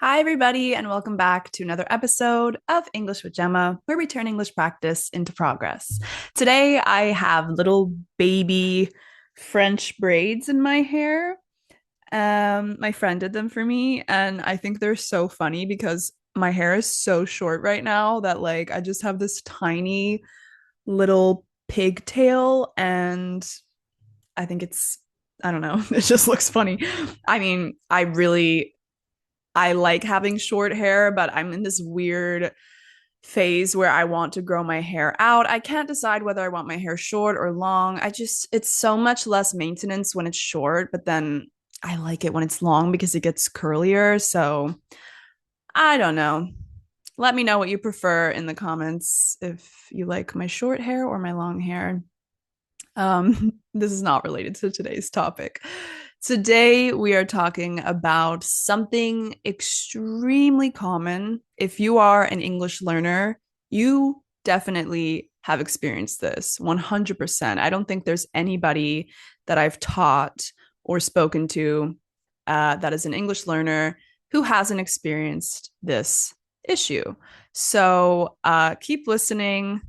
Hi, everybody, and welcome back to another episode of English with Gemma, where we turn English practice into progress. Today, I have little baby French braids in my hair. My friend did them for me, and I think they're so funny because my hair is so short right now that, like, I just have this tiny little pigtail, and I think I don't know, it just looks funny. I mean, I like having short hair, but I'm in this weird phase where I want to grow my hair out. I can't decide whether I want my hair short or long. It's so much less maintenance when it's short, but then I like it when it's long because it gets curlier. So I don't know. Let me know what you prefer in the comments if you like my short hair or my long hair. This is not related to today's topic. Today, we are talking about something extremely common. If you are an English learner, you definitely have experienced this 100%. I don't think there's anybody that I've taught or spoken to that is an English learner who hasn't experienced this issue. So keep listening.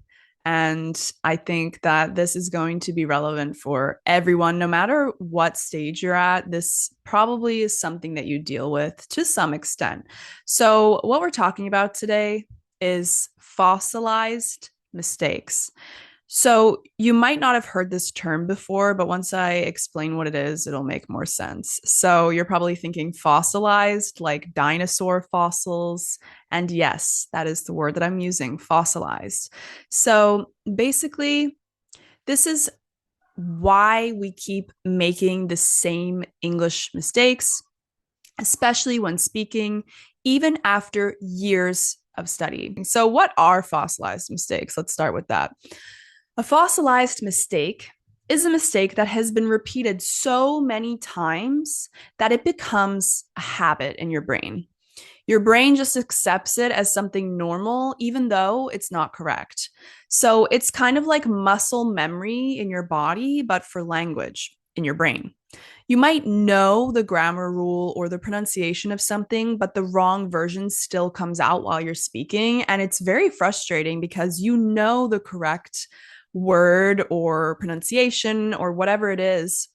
And I think that this is going to be relevant for everyone, no matter what stage you're at. This probably is something that you deal with to some extent. So, what we're talking about today is fossilized mistakes. So, you might not have heard this term before, but once I explain what it is, it'll make more sense. So, you're probably thinking fossilized, like dinosaur fossils. And yes, that is the word that I'm using, fossilized. So, basically, this is why we keep making the same English mistakes, especially when speaking, even after years of study. So, what are fossilized mistakes? Let's start with that. A fossilized mistake is a mistake that has been repeated so many times that it becomes a habit in your brain. Your brain just accepts it as something normal, even though it's not correct. So it's kind of like muscle memory in your body, but for language in your brain. You might know the grammar rule or the pronunciation of something, but the wrong version still comes out while you're speaking. And it's very frustrating because you know the correct word or pronunciation or whatever it is,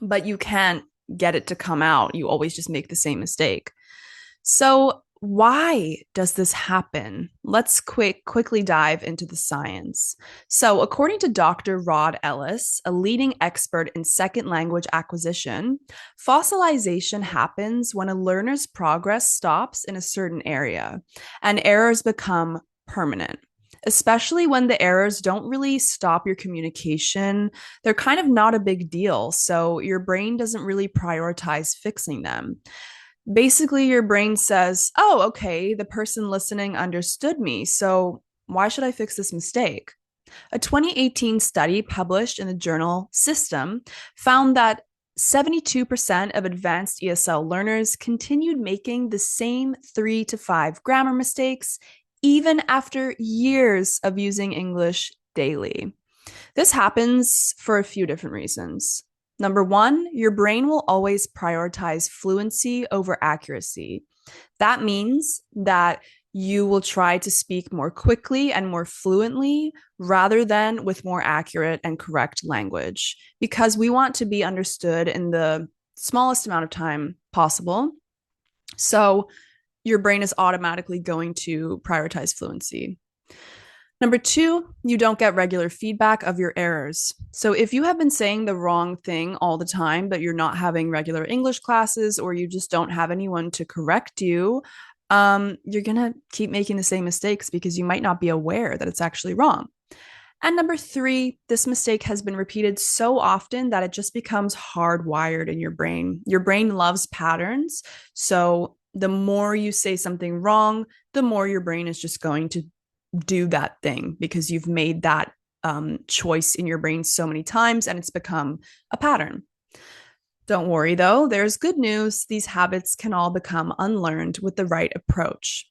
but you can't get it to come out. You always just make the same mistake. So, why does this happen? Let's quickly dive into the science. So, according to Dr. Rod Ellis, a leading expert in second language acquisition, fossilization happens when a learner's progress stops in a certain area and errors become permanent. Especially when the errors don't really stop your communication, they're kind of not a big deal. So, your brain doesn't really prioritize fixing them. Basically, your brain says, oh, okay, the person listening understood me. So why should I fix this mistake? A 2018 study published in the journal System found that 72% of advanced ESL learners continued making the same 3 to 5 grammar mistakes even after years of using English daily. This happens for a few different reasons. Number one, your brain will always prioritize fluency over accuracy. That means that you will try to speak more quickly and more fluently rather than with more accurate and correct language because we want to be understood in the smallest amount of time possible. So your brain is automatically going to prioritize fluency. Number two, you don't get regular feedback of your errors. So if you have been saying the wrong thing all the time, but you're not having regular English classes or you just don't have anyone to correct you, you're going to keep making the same mistakes because you might not be aware that it's actually wrong. And number three, this mistake has been repeated so often that it just becomes hardwired in your brain. Your brain loves patterns. So the more you say something wrong, the more your brain is just going to do that thing because you've made that choice in your brain so many times and it's become a pattern. Don't worry though, there's good news. These habits can all become unlearned with the right approach.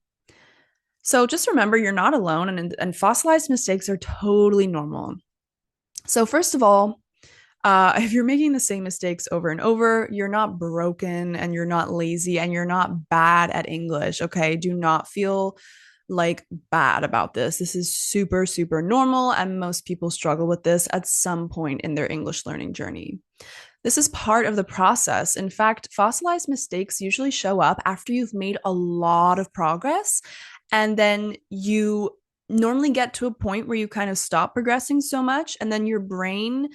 So just remember, you're not alone, and fossilized mistakes are totally normal. So, first of all, If you're making the same mistakes over and over, you're not broken and you're not lazy and you're not bad at English. Okay. Do not feel like bad about this. This is super, super normal. And most people struggle with this at some point in their English learning journey. This is part of the process. In fact, fossilized mistakes usually show up after you've made a lot of progress. And then you normally get to a point where you kind of stop progressing so much. And then your brain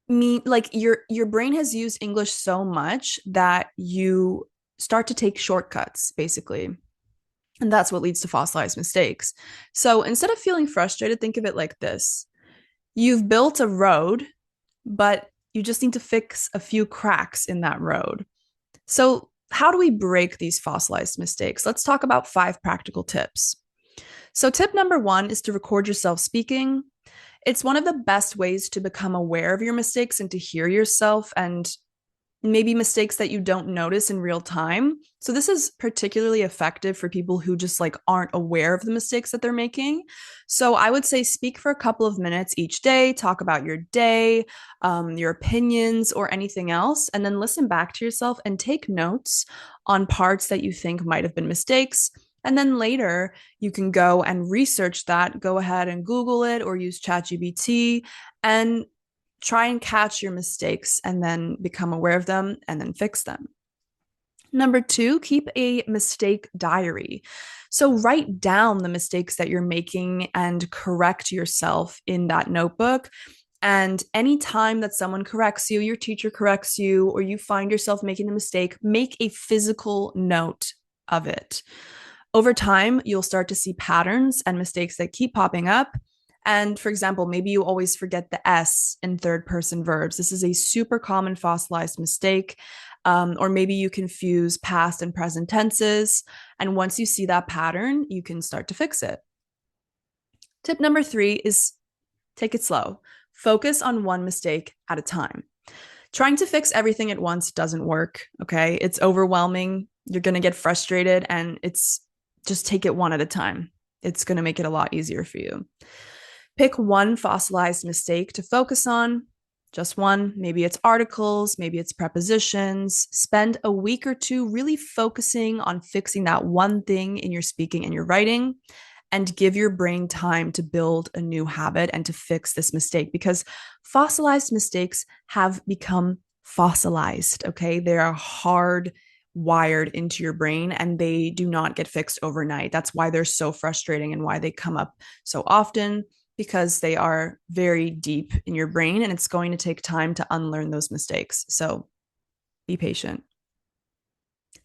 your brain has used English so much that you start to take shortcuts, basically. And that's what leads to fossilized mistakes. So instead of feeling frustrated, think of it like this. You've built a road, but you just need to fix a few cracks in that road. So, how do we break these fossilized mistakes? Let's talk about 5 practical tips. So, tip number 1 is to record yourself speaking. It's one of the best ways to become aware of your mistakes and to hear yourself and maybe mistakes that you don't notice in real time. So this is particularly effective for people who just like aren't aware of the mistakes that they're making. So I would say speak for a couple of minutes each day, talk about your day, your opinions, or anything else, and then listen back to yourself and take notes on parts that you think might have been mistakes. And then later, you can go and research that, go ahead and Google it or use ChatGPT and try and catch your mistakes and then become aware of them and then fix them. Number 2, keep a mistake diary. So write down the mistakes that you're making and correct yourself in that notebook. And anytime that someone corrects you, your teacher corrects you, or you find yourself making a mistake, make a physical note of it. Over time, you'll start to see patterns and mistakes that keep popping up. And for example, maybe you always forget the S in third person verbs. This is a super common fossilized mistake. Or maybe you confuse past and present tenses. And once you see that pattern, you can start to fix it. Tip number 3 is take it slow. Focus on one mistake at a time. Trying to fix everything at once doesn't work. Okay. It's overwhelming. You're going to get frustrated, and it's just take it one at a time. It's going to make it a lot easier for you. Pick one fossilized mistake to focus on, just one. Maybe it's articles, maybe it's prepositions. Spend a week or 2 really focusing on fixing that one thing in your speaking and your writing, and give your brain time to build a new habit and to fix this mistake, because fossilized mistakes have become fossilized. Okay. They are hard wired into your brain and they do not get fixed overnight. That's why they're so frustrating and why they come up so often, because they are very deep in your brain and it's going to take time to unlearn those mistakes. So be patient.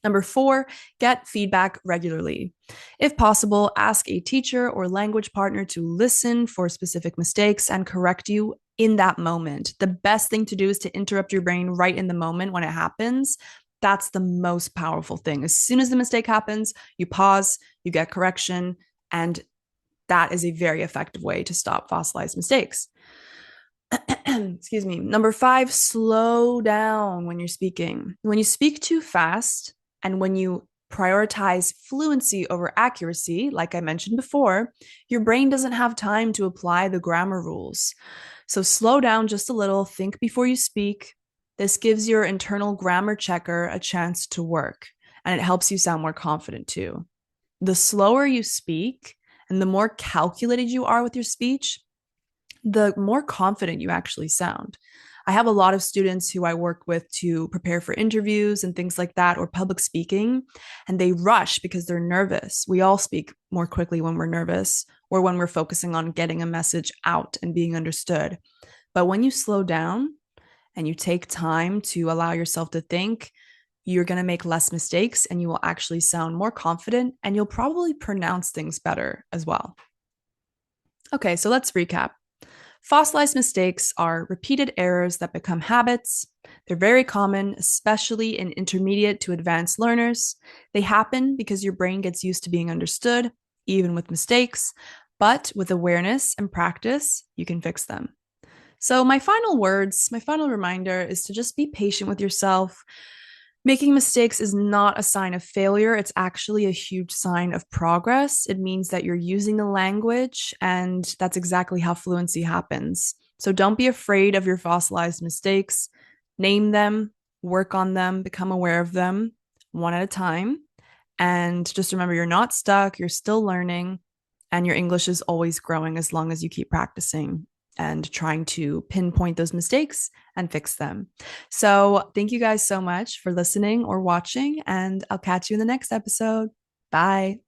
Number 4, get feedback regularly. If possible, ask a teacher or language partner to listen for specific mistakes and correct you in that moment. The best thing to do is to interrupt your brain right in the moment when it happens. That's the most powerful thing. As soon as the mistake happens, you pause, you get correction, and that is a very effective way to stop fossilized mistakes. Excuse me. Number 5, slow down when you're speaking. When you speak too fast and when you prioritize fluency over accuracy, like I mentioned before, your brain doesn't have time to apply the grammar rules. So slow down just a little, think before you speak. This gives your internal grammar checker a chance to work, and it helps you sound more confident too. The slower you speak and the more calculated you are with your speech, the more confident you actually sound. I have a lot of students who I work with to prepare for interviews and things like that, or public speaking, and they rush because they're nervous. We all speak more quickly when we're nervous or when we're focusing on getting a message out and being understood. But when you slow down and you take time to allow yourself to think, you're going to make less mistakes and you will actually sound more confident, and you'll probably pronounce things better as well. Okay, so let's recap. Fossilized mistakes are repeated errors that become habits. They're very common, especially in intermediate to advanced learners. They happen because your brain gets used to being understood, even with mistakes, but with awareness and practice, you can fix them. So my final reminder is to just be patient with yourself. Making mistakes is not a sign of failure. It's actually a huge sign of progress. It means that you're using the language, and that's exactly how fluency happens. So don't be afraid of your fossilized mistakes. Name them, work on them, become aware of them one at a time. And just remember, you're not stuck, you're still learning, and your English is always growing as long as you keep practicing and trying to pinpoint those mistakes and fix them. So, thank you guys so much for listening or watching, and I'll catch you in the next episode. Bye.